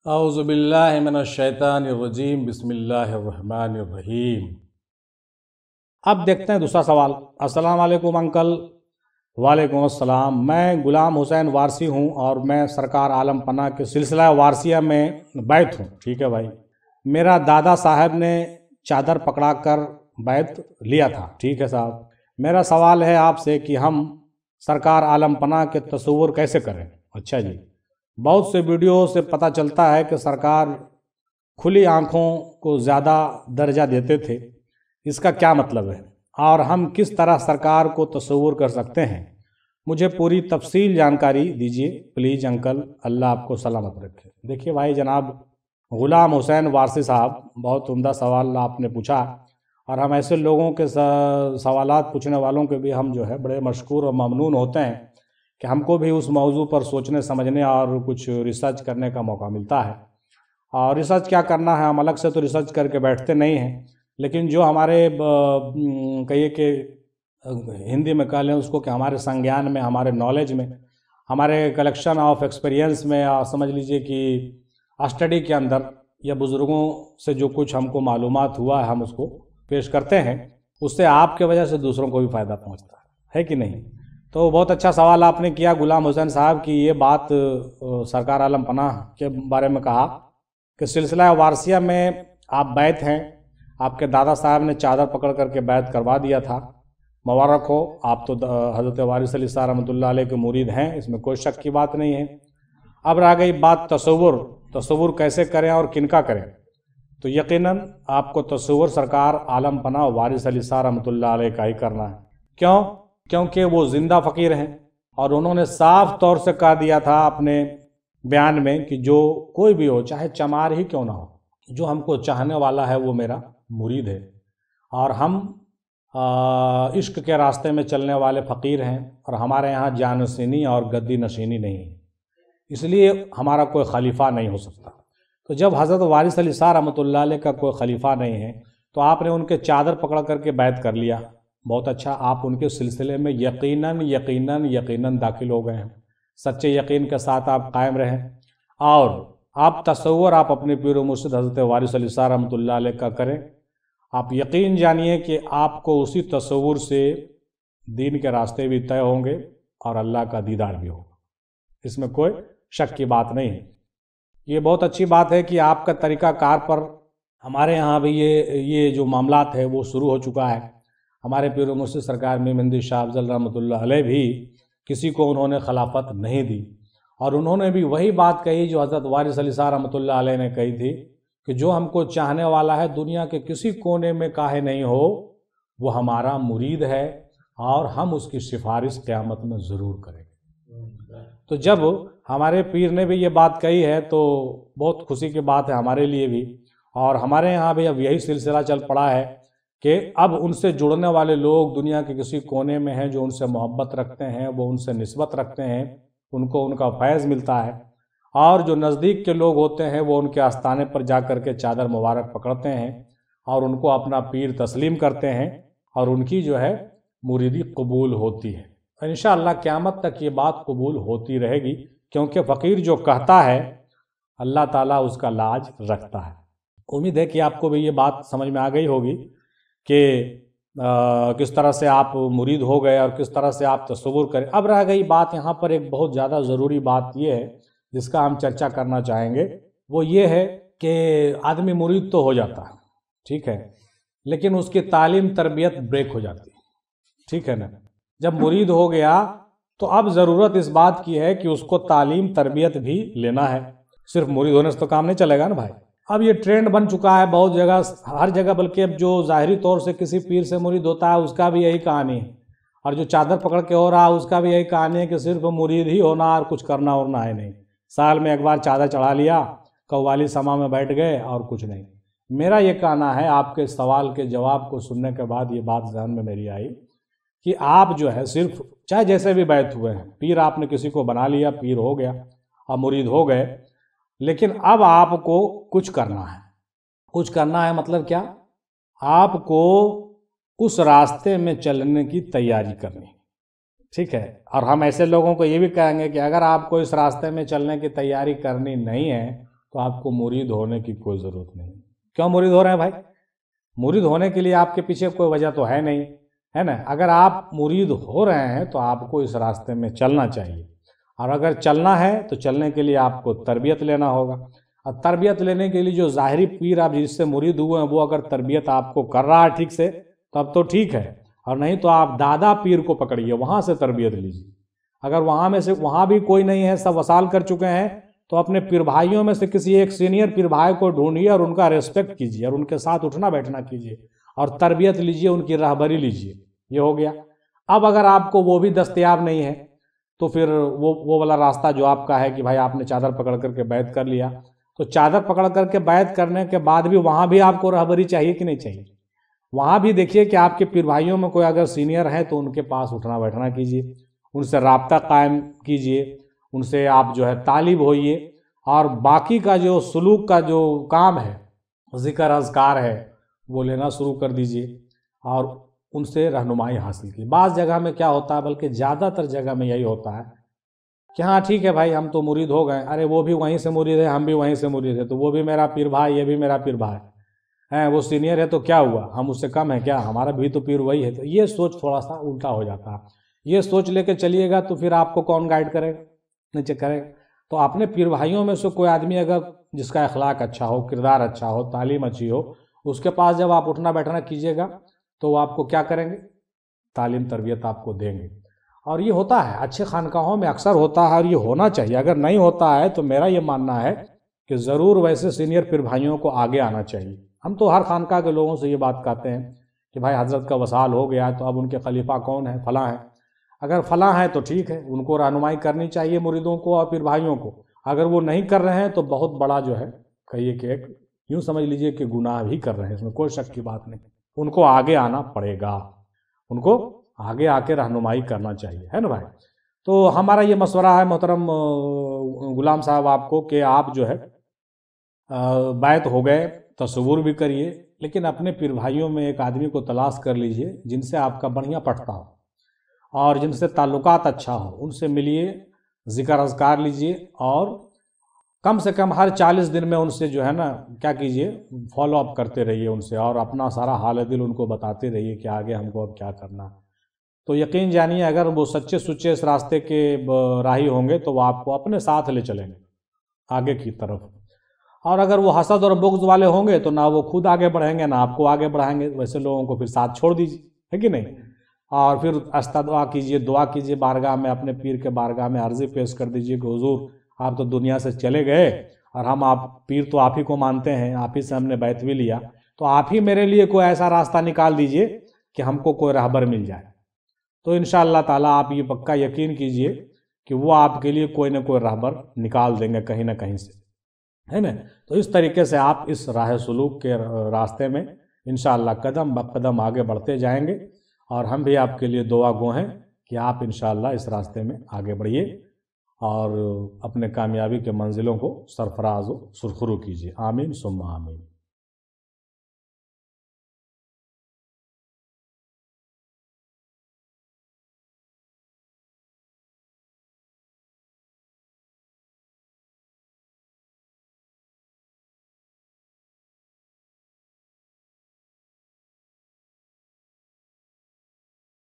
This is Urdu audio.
اعوذ باللہ من الشیطان الرجیم بسم اللہ الرحمن الرحیم۔ اب دیکھتے ہیں دوسرا سوال۔ السلام علیکم انکل۔ وعلیکم السلام۔ میں غلام حسین وارثی ہوں اور میں سرکار عالم پناہ کے سلسلہ وارثیہ میں بیعت ہوں۔ ٹھیک ہے بھائی، میرا دادا صاحب نے چادر پکڑا کر بیعت لیا تھا۔ ٹھیک ہے صاحب، میرا سوال ہے آپ سے کہ ہم سرکار عالم پناہ کے تصور کیسے کریں؟ اچھا جی، بہت سے ویڈیو سے پتہ چلتا ہے کہ سرکار کھلی آنکھوں کو زیادہ درجہ دیتے تھے، اس کا کیا مطلب ہے اور ہم کس طرح سرکار کو تصور کر سکتے ہیں؟ مجھے پوری تفصیل جانکاری دیجیے پلیز انکل، اللہ آپ کو سلامت رکھے۔ دیکھیے بھائی جناب غلام حسین وارثی صاحب، بہت عمدہ سوال آپ نے پوچھا، اور ہم ایسے لوگوں کے سوالات پوچھنے والوں کے بھی ہم جو ہے بڑے مشکور اور ممنون ہوتے ہیں کہ ہم کو بھی اس موضوع پر سوچنے سمجھنے اور کچھ ریسرچ کرنے کا موقع ملتا ہے۔ اور ریسرچ کیا کرنا ہے، ہم الگ سے تو ریسرچ کر کے بیٹھتے نہیں ہیں، لیکن جو ہمارے کہیے کہ ہندی میں کہہ لیں اس کو کہ ہمارے سنگیان میں، ہمارے نالج میں، ہمارے کلیکشن آف ایکسپیرینس میں، سمجھ لیجئے کہ اسٹڈی کے اندر یا بزرگوں سے جو کچھ ہم کو معلومات ہوا ہے ہم اس کو پیش کرتے ہیں، اس سے آپ کے وجہ سے دوسروں کو بھی فائدہ پہنچتا ہے کہ نہیں؟ تو بہت اچھا سوال آپ نے کیا غلام حسین صاحب کی یہ بات سرکار عالم پناہ کے بارے میں کہا کہ سلسلہ وارثیہ میں آپ بیعت ہیں، آپ کے دادا صاحب نے چادر پکڑ کر کے بیعت کروا دیا تھا، مبارک ہو، آپ تو حضرت وارث علی صاحب رحمۃ اللہ علیہ کے مرید ہیں، اس میں کوئی شک کی بات نہیں ہے۔ اب رہ گئی بات تصور کیسے کریں اور کن کا کریں؟ تو یقیناً آپ کو تصور سرکار عالم پناہ وارث علی صاحب رحمۃ اللہ علیہ کا ہی کرنا ہے۔ کیونکہ وہ زندہ فقیر ہیں، اور انہوں نے صاف طور سے کہہ دیا تھا اپنے بیان میں کہ جو کوئی بھی ہو، چاہے چمار ہی کیوں نہ ہو، جو ہم کو چاہنے والا ہے وہ میرا مرید ہے، اور ہم عشق کے راستے میں چلنے والے فقیر ہیں، اور ہمارے یہاں جانشینی اور گدی نشینی نہیں ہے، اس لیے ہمارا کوئی خلیفہ نہیں ہو سکتا۔ تو جب حضرت وارث علی صاحب رحمۃ اللہ علیہ کا کوئی خلیفہ نہیں ہے تو آپ نے ان کے چادر پکڑ کر کے بیعت کر لیا، بہت اچھا، آپ ان کے سلسلے میں یقیناً داخل ہو گئے ہیں۔ سچے یقین کے ساتھ آپ قائم رہیں، اور آپ تصور آپ اپنے پیر و مرشد حضرت وارث علی صاحب رحمۃ اللہ علیہ کا کریں۔ آپ یقین جانیے کہ آپ کو اسی تصور سے دین کے راستے بھی طے ہوں گے اور اللہ کا دیدار بھی ہوگا، اس میں کوئی شک کی بات نہیں ہے۔ یہ بہت اچھی بات ہے کہ آپ کا طریقہ کار پر ہمارے یہاں بھی یہ جو معاملات ہے وہ شروع ہو چکا ہے۔ ہمارے پیر و مرشد سرکار میر مہندی شاہ افضل رحمۃ اللہ علیہ بھی کسی کو انہوں نے خلافت نہیں دی، اور انہوں نے بھی وہی بات کہی جو حضرت وارث علی صاحب رحمۃ اللہ علیہ نے کہی تھی کہ جو ہم کو چاہنے والا ہے دنیا کے کسی کونے میں کاہے نہیں ہو، وہ ہمارا مرید ہے، اور ہم اس کی سفارش قیامت میں ضرور کریں گے۔ تو جب ہمارے پیر نے بھی یہ بات کہی ہے تو بہت خوشی کی بات ہے ہمارے لیے بھی، اور ہمارے یہاں بھی اب یہی سلسلہ چل پڑا ہے کہ اب ان سے جڑنے والے لوگ دنیا کے کسی کونے میں ہیں جو ان سے محبت رکھتے ہیں، وہ ان سے نسبت رکھتے ہیں، ان کو ان کا فیض ملتا ہے، اور جو نزدیک کے لوگ ہوتے ہیں وہ ان کے آستانے پر جا کر کے چادر مبارک پکڑتے ہیں اور ان کو اپنا پیر تسلیم کرتے ہیں، اور ان کی جو ہے مریدی قبول ہوتی ہے۔ انشاءاللہ قیامت تک یہ بات قبول ہوتی رہے گی، کیونکہ فقیر جو کہتا ہے اللہ تعالیٰ اس کا لاج رکھتا ہے۔ امید ہے کہ آپ کو بھی یہ بات سمجھ میں آ گئی ہوگی کہ کس طرح سے آپ مرید ہو گئے اور کس طرح سے آپ تصور کریں۔ اب رہ گئی بات یہاں پر ایک بہت زیادہ ضروری بات یہ ہے جس کا ہم چرچا کرنا چاہیں گے، وہ یہ ہے کہ آدمی مرید تو ہو جاتا ہے، ٹھیک ہے، لیکن اس کی تعلیم تربیت بریک ہو جاتی ہے، ٹھیک ہے نا؟ جب مرید ہو گیا تو اب ضرورت اس بات کی ہے کہ اس کو تعلیم تربیت بھی لینا ہے، صرف مرید ہونے سے تو کام نہیں چلے گا نا بھائی۔ اب یہ ٹرینڈ بن چکا ہے بہت جگہ، ہر جگہ، بلکہ اب جو ظاہری طور سے کسی پیر سے مرید ہوتا ہے اس کا بھی یہی کہانی ہے، اور جو چادر پکڑ کے ہو رہا ہے اس کا بھی یہی کہانی ہے کہ صرف مرید ہی ہونا اور کچھ کرنا ورنا ہے نہیں، سال میں ایک بار چادر چڑھا لیا، قوالی سما میں بیٹھ گئے اور کچھ نہیں۔ میرا یہ کہنا ہے، آپ کے سوال کے جواب کو سننے کے بعد یہ بات ذہن میں میری آئی کہ آپ جو ہے صرف چاہے جیسے بھی بیعت ہوئے ہیں، پیر آپ نے کسی کو بنا لیا، پیر ہو گیا اور مرید ہو گئے، لیکن اب آپ کو کچھ کرنا ہے۔ کچھ کرنا ہے مطلب کیا؟ آپ کو اس راستے میں چلنے کی تیاری کرنی، ٹھیک ہے؟ اور ہم ایسے لوگوں کو یہ بھی کہیں گے کہ اگر آپ کو اس راستے میں چلنے کی تیاری کرنی نہیں ہے تو آپ کو مرید ہونے کی کوئی ضرورت نہیں۔ کیوں مرید ہو رہے ہیں بھائی؟ مرید ہونے کے لیے آپ کے پیچھے کوئی وجہ تو ہے نہیں، ہے نا؟ اگر آپ مرید ہو رہے ہیں تو آپ کو اس راستے میں چلنا چاہیے، اور اگر چلنا ہے تو چلنے کے لیے آپ کو تربیت لینا ہوگا، اور تربیت لینے کے لیے جو ظاہری پیر آپ جس سے مرید ہوئے ہیں وہ اگر تربیت آپ کو کر رہا ہے ٹھیک سے تب تو ٹھیک ہے، اور نہیں تو آپ دادا پیر کو پکڑیے، وہاں سے تربیت لیجیے۔ اگر وہاں بھی کوئی نہیں ہے، سب وصال کر چکے ہیں، تو اپنے پیر بھائیوں میں سے کسی ایک سینئر پیر بھائی کو ڈھونڈیے اور ان کا ریسپیکٹ کیجیے اور ان کے ساتھ اٹھنا بیٹھنا کیجیے اور تربیت لیجیے، ان کی رہبری لیجیے۔ یہ ہو گیا۔ اب اگر آپ کو وہ بھی دستیاب نہیں ہے تو پھر وہ والا راستہ جو آپ کا ہے کہ بھائی آپ نے چادر پکڑ کر کے بیعت کر لیا، تو چادر پکڑ کر کے بیعت کرنے کے بعد بھی وہاں بھی آپ کو رہبری چاہیے کہ نہیں چاہیے؟ وہاں بھی دیکھیے کہ آپ کے پیر بھائیوں میں کوئی اگر سینئر ہے تو ان کے پاس اٹھنا بیٹھنا کیجیے، ان سے رابطہ قائم کیجیے، ان سے آپ جو ہے طالب ہوئیے، اور باقی کا جو سلوک کا جو کام ہے، ذکر اذکار ہے، وہ لینا شروع کر دیجیے اور ان سے رہنمائی حاصل کی۔ بعض جگہ میں کیا ہوتا ہے، بلکہ زیادہ تر جگہ میں یہی ہوتا ہے کہ ہاں ٹھیک ہے بھائی ہم تو مرید ہو گئے، ارے وہ بھی وہیں سے مرید ہے، ہم بھی وہیں سے مرید ہے، تو وہ بھی میرا پیر بھائی، یہ بھی میرا پیر بھائی ہے، وہ سینئر ہے تو کیا ہوا، ہم اس سے کم ہے کیا، ہمارا بھی تو پیر وہی ہے۔ تو یہ سوچ تھوڑا سا الٹا ہو جاتا ہے۔ یہ سوچ لے کے چلیے گا تو پھر آپ کو کون گائیڈ کرے گا؟ نہیں کرے گا۔ تو اپنے پیر بھائیوں میں سے کوئی آدمی اگر جس کا اخلاق اچھا ہو، کردار اچھا ہو، تعلیم اچھی ہو، اس کے پاس جب آپ اٹھنا بیٹھنا کیجیے گا تو وہ آپ کو کیا کریں گے؟ تعلیم تربیت آپ کو دیں گے۔ اور یہ ہوتا ہے اچھے خانقاہوں میں اکثر ہوتا ہے، اور یہ ہونا چاہیے۔ اگر نہیں ہوتا ہے تو میرا یہ ماننا ہے کہ ضرور ویسے سینئر پیر بھائیوں کو آگے آنا چاہیے۔ ہم تو ہر خانقاہ کے لوگوں سے یہ بات کہتے ہیں کہ بھائی حضرت کا وصال ہو گیا تو اب ان کے خلیفہ کون ہیں؟ فلاں ہیں۔ اگر فلاں ہیں تو ٹھیک ہے، ان کو رہنمائی کرنی چاہیے مریدوں کو اور پیر بھائیوں کو۔ اگر وہ نہیں کر رہے ہیں تو بہت بڑا جو ہے کہیے کہ ایک یوں سمجھ لیجئے کہ گناہ بھی کر رہے ہیں، اس میں کوئی شک کی بات نہیں۔ ان کو آگے آنا پڑے گا، ان کو آگے آ کے رہنمائی کرنا چاہیے، ہے نا بھائی؟ تو ہمارا یہ مشورہ ہے محترم غلام صاحب آپ کو کہ آپ جو ہے بیعت ہو گئے، تصور بھی کریے، لیکن اپنے پیر بھائیوں میں ایک آدمی کو تلاش کر لیجئے جن سے آپ کا بڑھیا پٹتا ہو اور جن سے تعلقات اچھا ہو، ان سے ملیے، ذکر اذکار لیجئے، اور کم سے کم ہر 40 دن میں ان سے جو ہے نا کیا کیجئے، فالو اپ کرتے رہیے ان سے، اور اپنا سارا حال دل ان کو بتاتے رہیے کہ آگے ہم کو اب کیا کرنا۔ تو یقین جانیے اگر وہ سچے سچے اس راستے کے راہی ہوں گے تو وہ آپ کو اپنے ساتھ لے چلیں گے آگے کی طرف، اور اگر وہ حسد اور بغض والے ہوں گے تو نہ وہ خود آگے بڑھیں گے نہ آپ کو آگے بڑھائیں گے۔ ویسے لوگوں کو پھر ساتھ چھوڑ دیجیے، ہے کہ نہیں؟ اور پھر استدعا کیجیے، دعا کیجیے بارگاہ میں، اپنے پیر کے بارگاہ میں عرضی پیش کر دیجیے کہ حضور آپ تو دنیا سے چلے گئے اور ہم پیر تو آپ ہی کو مانتے ہیں، آپ ہی سے ہم نے بیعت بھی لیا، تو آپ ہی میرے لیے کوئی ایسا راستہ نکال دیجیے کہ ہم کو کوئی رہبر مل جائے۔ تو انشاءاللہ تعالیٰ آپ یہ پکا یقین کیجئے کہ وہ آپ کے لیے کوئی نہ کوئی رہبر نکال دیں گے کہیں نہ کہیں سے، ہے نا؟ تو اس طریقے سے آپ اس راہ سلوک کے راستے میں انشاءاللہ قدم بقدم آگے بڑھتے جائیں گے، اور ہم بھی آپ کے لیے دعا گو ہیں کہ آپ انشاءاللہ اس راستے میں آگے بڑھیے اور اپنے کامیابی کے منزلوں کو سرفراز و سرخرو کیجیے۔ آمین ثم آمین۔